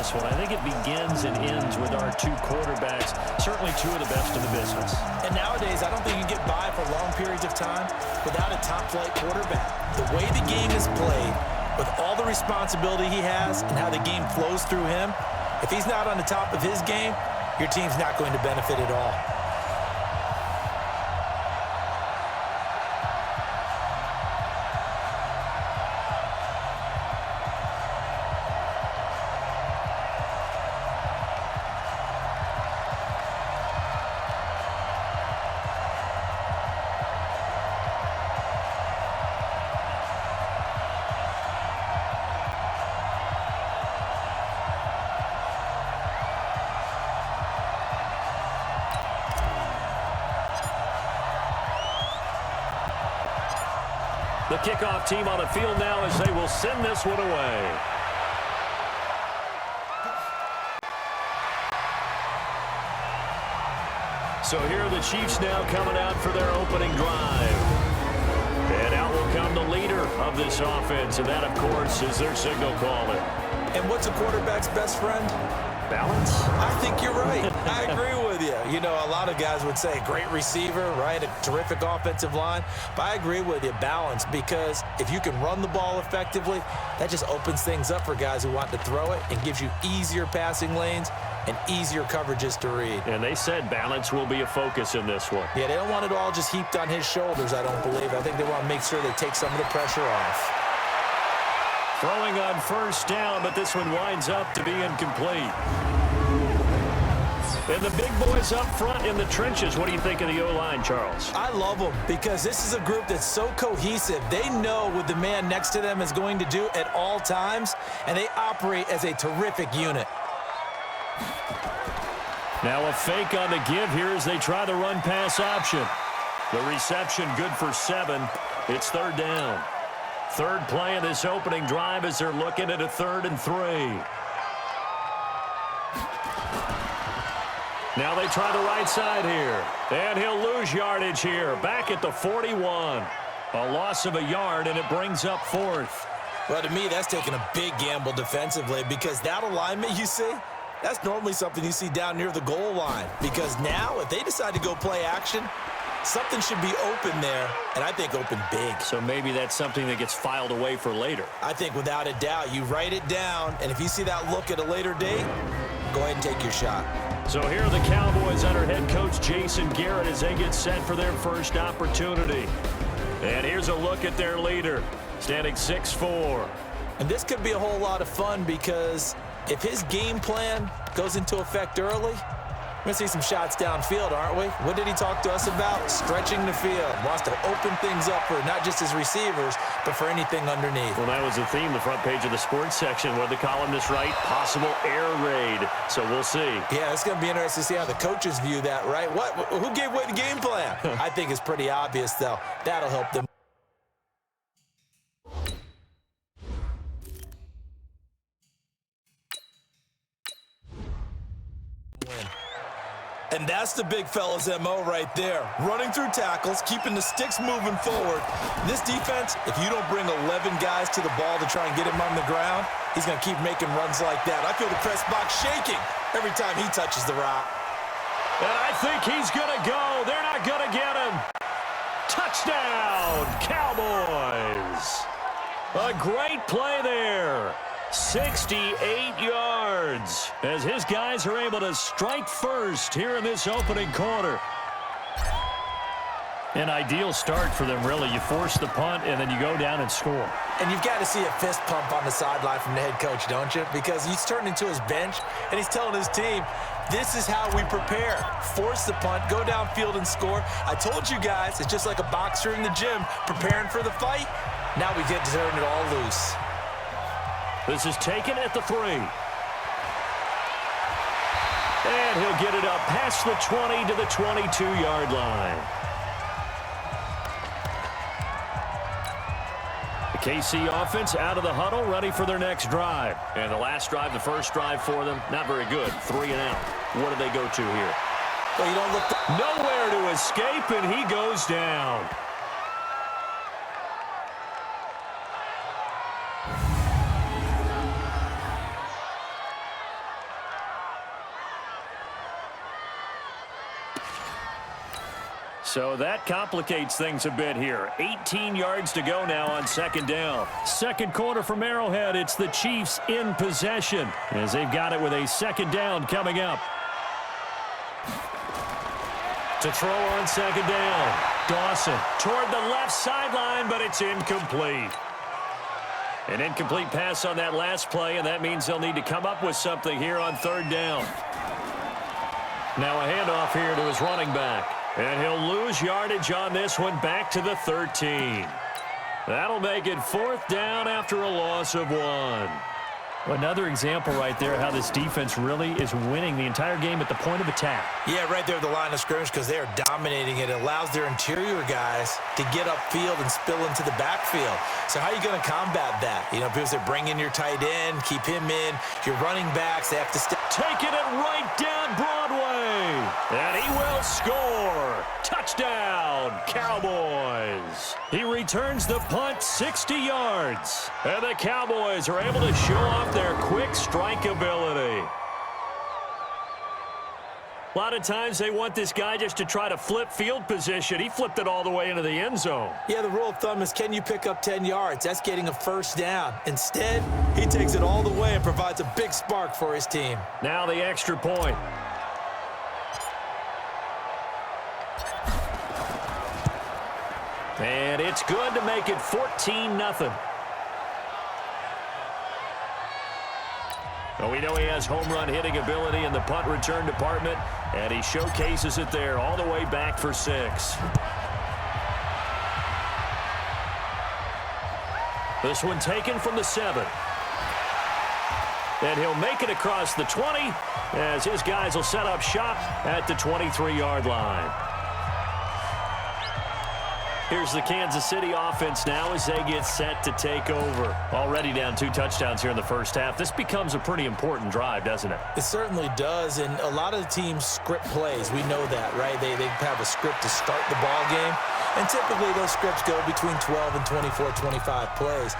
this one. I think it begins and ends with our two quarterbacks, certainly two of the best in the business. And nowadays, I don't think you get by for long periods of time without a top-flight quarterback. The way the game is played, with all the responsibility he has and how the game flows through him, if he's not on the top of his game, your team's not going to benefit at all. The kickoff team on the field now as they will send this one away. So here are the Chiefs now coming out for their opening drive. And out will come the leader of this offense, and that, of course, is their signal caller. And what's a quarterback's best friend? Balance? I think you're right. I agree with you. You know, a lot of guys would say great receiver, right? A terrific offensive line. But I agree with you, balance, because if you can run the ball effectively, that just opens things up for guys who want to throw it and gives you easier passing lanes and easier coverages to read. And they said balance will be a focus in this one. Yeah, they don't want it all just heaped on his shoulders, I don't believe. I think they want to make sure they take some of the pressure off. Throwing on first down, but this one winds up to be incomplete. And the big boys up front in the trenches. What do you think of the O-line, Charles? I love them because this is a group that's so cohesive. They know what the man next to them is going to do at all times, and they operate as a terrific unit. Now a fake on the give here as they try the run-pass option. The reception good for 7. It's third down. Third play of this opening drive as they're looking at a 3rd and 3. Now they try the right side here. And he'll lose yardage here. Back at the 41. A loss of a yard, and it brings up 4th. Well, to me, that's taking a big gamble defensively because that alignment you see, that's normally something you see down near the goal line. Because now, if they decide to go play action, something should be open there, and I think open big. So maybe that's something that gets filed away for later. I think without a doubt, you write it down, and if you see that look at a later date, go ahead and take your shot. So here are the Cowboys under head coach Jason Garrett as they get set for their first opportunity. And here's a look at their leader, standing 6'4". And this could be a whole lot of fun because if his game plan goes into effect early, we're going to see some shots downfield, aren't we? What did he talk to us about? Stretching the field. Wants to open things up for not just his receivers, but for anything underneath. Well, that was the theme, the front page of the sports section. What did the columnist write? Possible air raid. So we'll see. Yeah, it's going to be interesting to see how the coaches view that, right? Who gave away the game plan? I think it's pretty obvious, though. That'll help them. And that's the big fella's MO right there. Running through tackles, keeping the sticks moving forward. This defense, if you don't bring 11 guys to the ball to try and get him on the ground, he's going to keep making runs like that. I feel the press box shaking every time he touches the rock. And I think he's going to go. They're not going to get him. Touchdown, Cowboys. A great play there. 68 yards as his guys are able to strike first here in this opening quarter. An ideal start for them, really. You force the punt, and then you go down and score. And you've got to see a fist pump on the sideline from the head coach, don't you? Because he's turning to his bench, and he's telling his team, this is how we prepare. Force the punt, go downfield and score. I told you guys, it's just like a boxer in the gym preparing for the fight. Now we get to turn it all loose. This is taken at the 3. And he'll get it up past the 20 to the 22-yard line. The KC offense out of the huddle, ready for their next drive. And the last drive, the first drive for them, not very good. 3 and out. What do they go to here? Well, you don't look nowhere to escape, and he goes down. So that complicates things a bit here. 18 yards to go now on second down. Second quarter from Arrowhead. It's the Chiefs in possession as they've got it with a second down coming up. To throw on second down. Dawson toward the left sideline, but it's incomplete. An incomplete pass on that last play, and that means they'll need to come up with something here on third down. Now a handoff here to his running back. And he'll lose yardage on this one back to the 13. That'll make it fourth down after a loss of 1. Another example right there how this defense really is winning the entire game at the point of attack. Yeah, right there at the line of scrimmage because they are dominating it. It allows their interior guys to get upfield and spill into the backfield. So how are you going to combat that? You know, because they bring in your tight end, keep him in. Your running backs, they have to stay. Taking it right down Broadway. And he will score. Touchdown, Cowboys. He returns the punt 60 yards. And the Cowboys are able to show off their quick strike ability. A lot of times they want this guy just to try to flip field position. He flipped it all the way into the end zone. Yeah, the rule of thumb is can you pick up 10 yards? That's getting a first down. Instead, he takes it all the way and provides a big spark for his team. Now the extra point. And it's good to make it 14-0. Well, we know he has home run hitting ability in the punt return department, and he showcases it there all the way back for 6. This one taken from the 7. And he'll make it across the 20 as his guys will set up shop at the 23-yard line. Here's the Kansas City offense now as they get set to take over. Already down 2 touchdowns here in the first half. This becomes a pretty important drive, doesn't it? It certainly does, and a lot of the teams script plays. We know that, right? They have a script to start the ball game, and typically those scripts go between 12 and 24, 25 plays.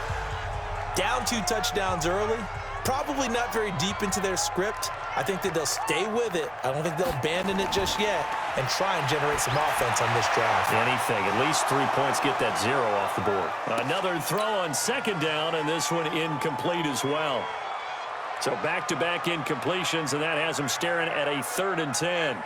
Down 2 touchdowns early, probably not very deep into their script. I think that they'll stay with it. I don't think they'll abandon it just yet and try and generate some offense on this drive. Anything. At least 3 points, get that 0 off the board. Another throw on second down, and this one incomplete as well. So back-to-back incompletions, and that has them staring at a 3rd and 10.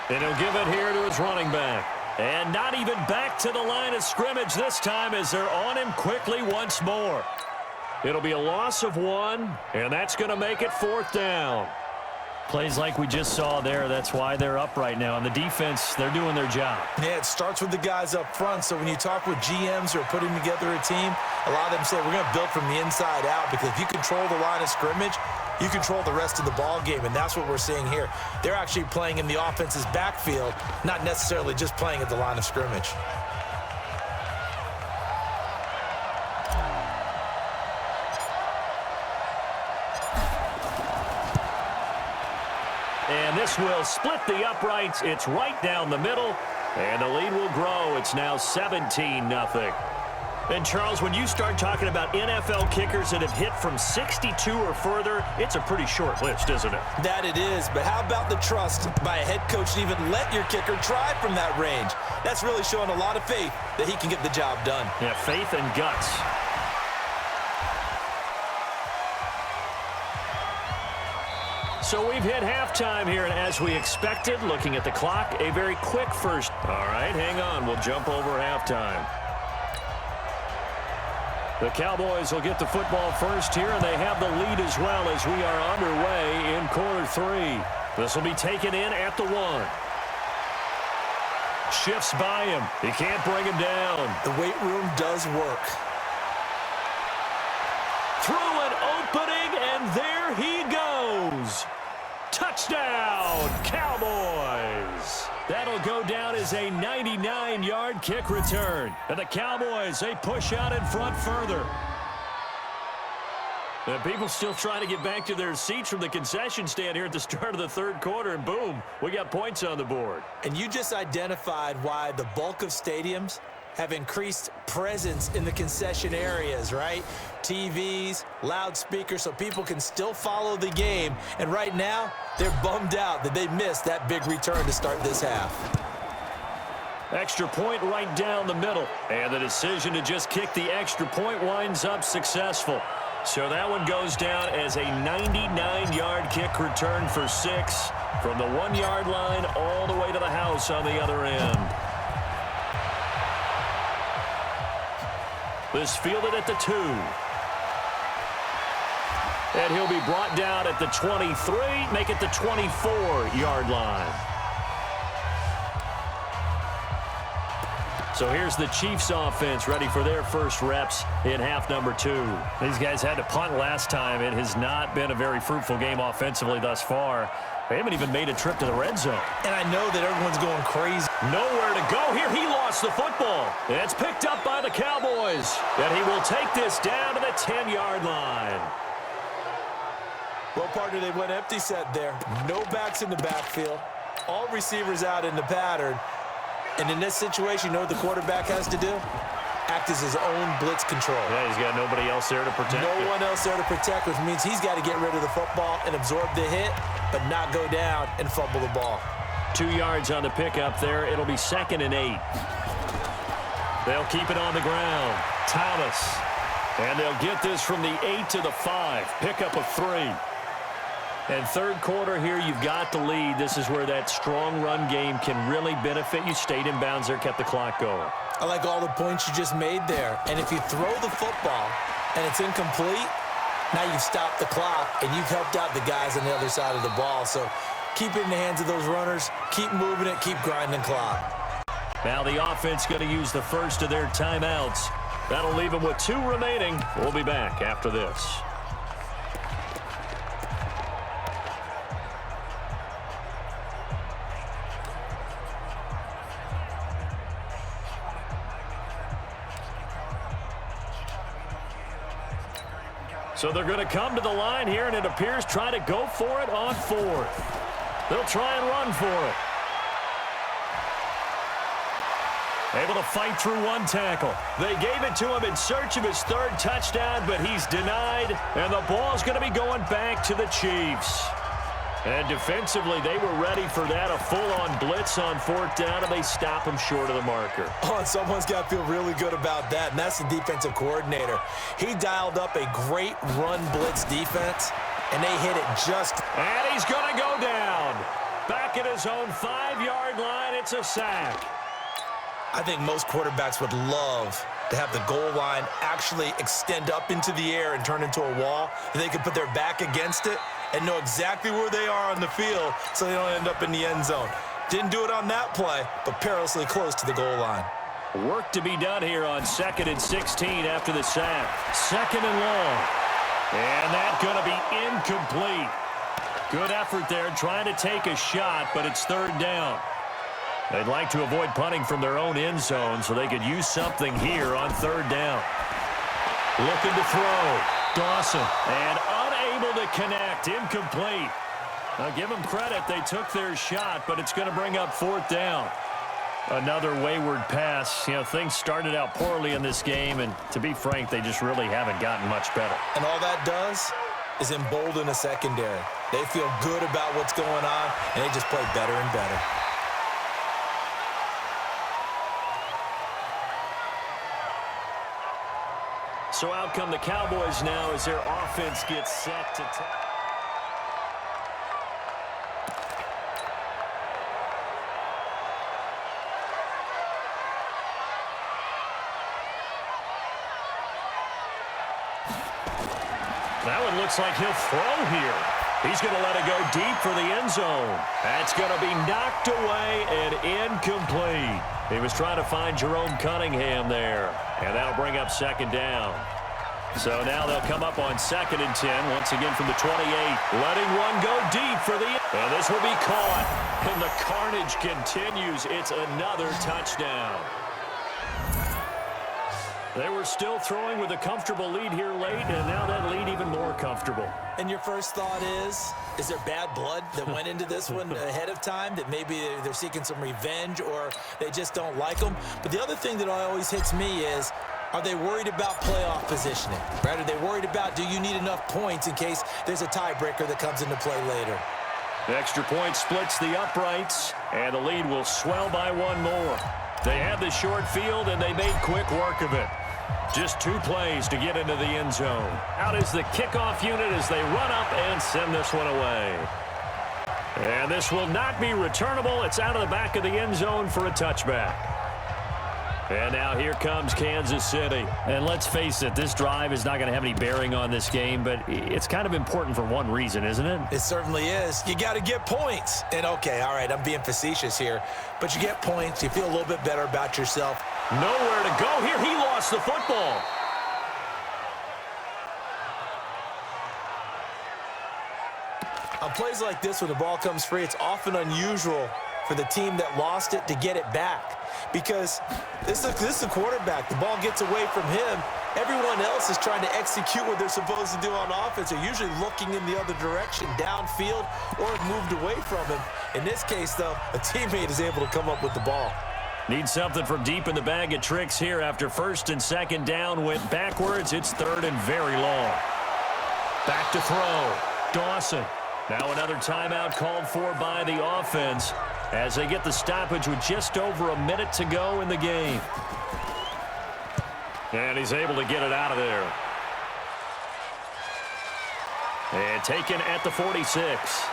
And he'll give it here to his running back. And not even back to the line of scrimmage this time as they're on him quickly once more. It'll be a loss of 1, and that's going to make it 4th down. Plays like we just saw there, that's why they're up right now. And the defense, they're doing their job. Yeah, it starts with the guys up front. So when you talk with GMs who are putting together a team, a lot of them say we're going to build from the inside out because if you control the line of scrimmage, you control the rest of the ball game, and that's what we're seeing here. They're actually playing in the offense's backfield, not necessarily just playing at the line of scrimmage. And this will split the uprights. It's right down the middle, and the lead will grow. It's now 17-0. And, Charles, when you start talking about NFL kickers that have hit from 62 or further, it's a pretty short list, isn't it? That it is, but how about the trust by a head coach to even let your kicker try from that range? That's really showing a lot of faith that he can get the job done. Yeah, faith and guts. So we've hit halftime here, and as we expected, looking at the clock, a very quick first. All right, hang on. We'll jump over halftime. The Cowboys will get the football first here, and they have the lead as well as we are underway in quarter 3. This will be taken in at the 1. Shifts by him. He can't bring him down. The weight room does work. Through an opening, and there he goes. Touchdown, Cowboys. That'll go down as a 99-yard kick return. And the Cowboys, they push out in front further. And people still trying to get back to their seats from the concession stand here at the start of the 3rd quarter, and boom, we got points on the board. And you just identified why the bulk of stadiums have increased presence in the concession areas, right? TVs, loudspeakers, so people can still follow the game. And right now, they're bummed out that they missed that big return to start this half. Extra point right down the middle. And the decision to just kick the extra point winds up successful. So that one goes down as a 99-yard kick return for 6 from the 1-yard line all the way to the house on the other end. This fielded at the 2. And he'll be brought down at the 23, make it the 24-yard line. So here's the Chiefs offense ready for their first reps in half number 2. These guys had to punt last time. It has not been a very fruitful game offensively thus far. They haven't even made a trip to the red zone. And I know that everyone's going crazy. Nowhere to go here. He lost the football. It's picked up by the Cowboys. And he will take this down to the 10-yard line. Well, partner, they went empty set there. No backs in the backfield. All receivers out in the pattern. And in this situation, you know what the quarterback has to do? Act as his own blitz control. Yeah, he's got nobody else there to protect. No one else there to protect, which means he's got to get rid of the football and absorb the hit, but not go down and fumble the ball. 2 yards on the pickup there. It'll be 2nd and 8. They'll keep it on the ground. Thomas. And they'll get this from the 8 to the 5. Pickup of 3. And third quarter here, you've got the lead. This is where that strong run game can really benefit you. Stayed in bounds there, kept the clock going. I like all the points you just made there. And if you throw the football and it's incomplete, now you've stopped the clock and you've helped out the guys on the other side of the ball. So keep it in the hands of those runners. Keep moving it. Keep grinding clock. Now the offense going to use the first of their timeouts. That'll leave them with 2 remaining. We'll be back after this. So they're going to come to the line here, and it appears try to go for it on 4th. They'll try and run for it. Able to fight through 1 tackle. They gave it to him in search of his 3rd touchdown, but he's denied, and the ball's going to be going back to the Chiefs. And defensively, they were ready for that, a full-on blitz on 4th down, and they stop him short of the marker. Oh, and someone's got to feel really good about that, and that's the defensive coordinator. He dialed up a great run blitz defense, and they hit it just. And he's going to go down. Back at his own 5-yard line, it's a sack. I think most quarterbacks would love to have the goal line actually extend up into the air and turn into a wall, and they can put their back against it and know exactly where they are on the field so they don't end up in the end zone. Didn't do it on that play, but perilously close to the goal line. Work to be done here on 2nd and 16 after the sack. 2nd and long. And that's going to be incomplete. Good effort there trying to take a shot, but it's 3rd down. They'd like to avoid punting from their own end zone so they could use something here on 3rd down. Looking to throw. Dawson. And unable to connect. Incomplete. Now give them credit. They took their shot, but it's going to bring up 4th down. Another wayward pass. You know, things started out poorly in this game, and to be frank, they just really haven't gotten much better. And all that does is embolden a secondary. They feel good about what's going on, and they just play better and better. So out come the Cowboys now as their offense gets set to That one looks like he'll throw here. He's going to let it go deep for the end zone. That's going to be knocked away and incomplete. He was trying to find Jerome Cunningham there. And that'll bring up 2nd down. So now they'll come up on 2nd and 10, once again from the 28. Letting one go deep for the... And this will be caught. And the carnage continues. It's another touchdown. They were still throwing with a comfortable lead here late, and now that lead even more comfortable. comfortable. And your first thought is there bad blood that went into this one ahead of time, that maybe they're seeking some revenge or they just don't like them? But the other thing that always hits me is, are they worried about playoff positioning? Right? Are they worried about, do you need enough points in case there's a tiebreaker that comes into play later? The extra point splits the uprights, and the lead will swell by one more. They had the short field, and they made quick work of it. Just 2 plays to get into the end zone. Out is the kickoff unit as they run up and send this one away. And this will not be returnable. It's out of the back of the end zone for a touchback. And now here comes Kansas City. And let's face it, this drive is not going to have any bearing on this game, but it's kind of important for one reason, isn't it? It certainly is. You got to get points. And, okay, all right, I'm being facetious here, but you get points, you feel a little bit better about yourself. Nowhere to go here. He lost the football. On plays like this where the ball comes free, it's often unusual for the team that lost it to get it back, because this is the quarterback. The ball gets away from him. Everyone else is trying to execute what they're supposed to do on offense. They're usually looking in the other direction, downfield, or have moved away from him. In this case, though, a teammate is able to come up with the ball. Need something from deep in the bag of tricks here. After first and second down went backwards, it's third and very long. Back to throw. Dawson. Now another timeout called for by the offense as they get the stoppage with just over a minute to go in the game. And he's able to get it out of there. And taken at the 46.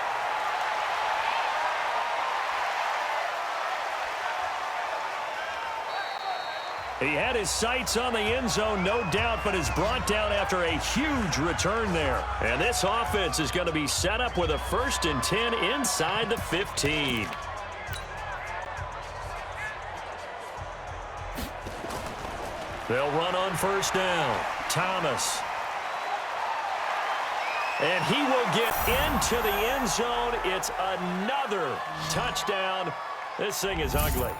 He had his sights on the end zone, no doubt, but is brought down after a huge return there. And this offense is going to be set up with a 1st and 10 inside the 15. They'll run on first down. Thomas. And he will get into the end zone. It's another touchdown. This thing is ugly.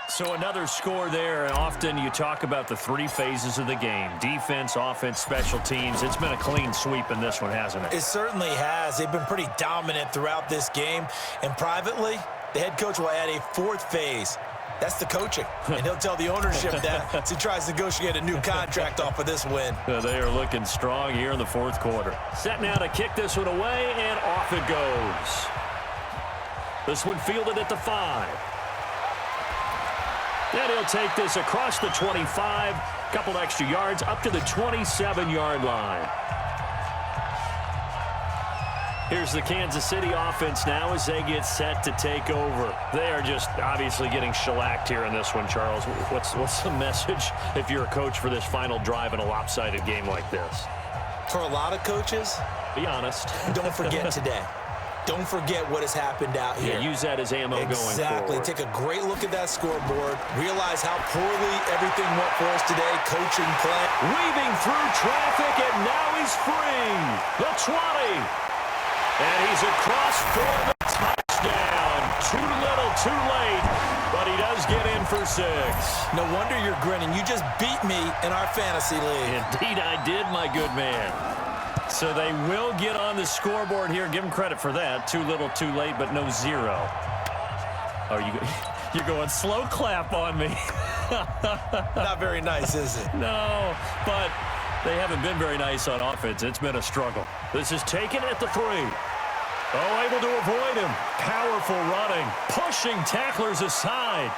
So another score there, and often you talk about the 3 phases of the game: defense, offense, special teams. It's been a clean sweep in this one, hasn't it? It certainly has. They've been pretty dominant throughout this game. And privately, the head coach will add a 4th phase. That's the coaching. And he'll tell the ownership that as he tries to negotiate a new contract off of this win. They are looking strong here in the 4th quarter. Set now to kick this one away, and off it goes. This one fielded at the 5. Then he'll take this across the 25, couple extra yards, up to the 27-yard line. Here's the Kansas City offense now as they get set to take over. They are just obviously getting shellacked here in this one, Charles. What's the message if you're a coach for this final drive in a lopsided game like this? For a lot of coaches, be honest. Don't forget today. Don't forget what has happened out here. Yeah, use that as ammo going forward. Exactly. Take a great look at that scoreboard. Realize how poorly everything went for us today. Coaching, play. Weaving through traffic, and now he's free. The 20. And he's across for the touchdown. Too little, too late. But he does get in for 6. No wonder you're grinning. You just beat me in our fantasy league. Indeed I did, my good man. So they will get on the scoreboard here. Give them credit for that. Too little, too late, but no 0. Oh, you're going slow clap on me. Not very nice, is it? No, but they haven't been very nice on offense. It's been a struggle. This is taken at the 3. Oh, able to avoid him. Powerful running. Pushing tacklers aside.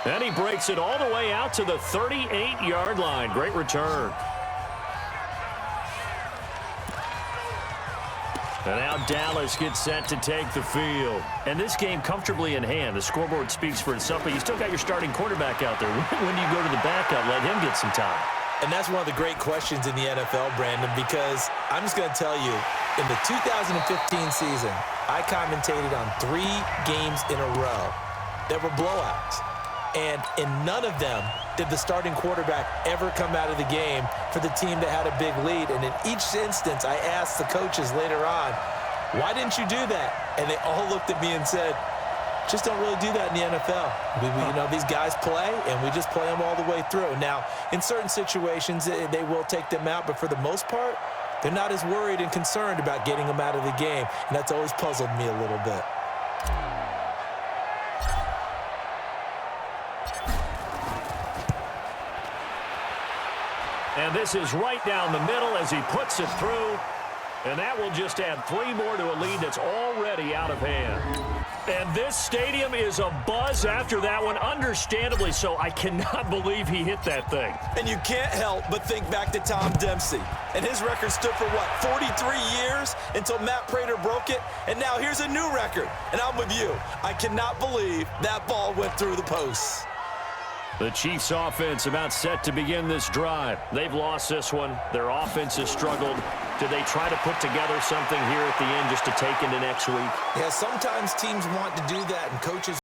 And he breaks it all the way out to the 38-yard line. Great return. And now Dallas gets set to take the field. And this game comfortably in hand. The scoreboard speaks for itself, but you still got your starting quarterback out there. When do you go to the backup? Let him get some time. And that's one of the great questions in the NFL, Brandon, because I'm just going to tell you, in the 2015 season, I commentated on 3 games in a row that were blowouts. And in none of them did the starting quarterback ever come out of the game for the team that had a big lead. And in each instance, I asked the coaches later on, why didn't you do that? And they all looked at me and said, just don't really do that in the NFL. You know, these guys play, and we just play them all the way through. Now, in certain situations, they will take them out, but for the most part, They're not as worried and concerned about getting him out of the game, and that's always puzzled me a little bit. And this is right down the middle as he puts it through. And that will just add 3 more to a lead that's already out of hand. And this stadium is abuzz after that one, understandably so. I cannot believe he hit that thing. And you can't help but think back to Tom Dempsey. And his record stood for, what, 43 years until Matt Prater broke it? And now here's a new record. And I'm with you. I cannot believe that ball went through the posts. The Chiefs' offense about set to begin this drive. They've lost this one. Their offense has struggled. Do they try to put together something here at the end just to take into next week? Yeah, sometimes teams want to do that, and coaches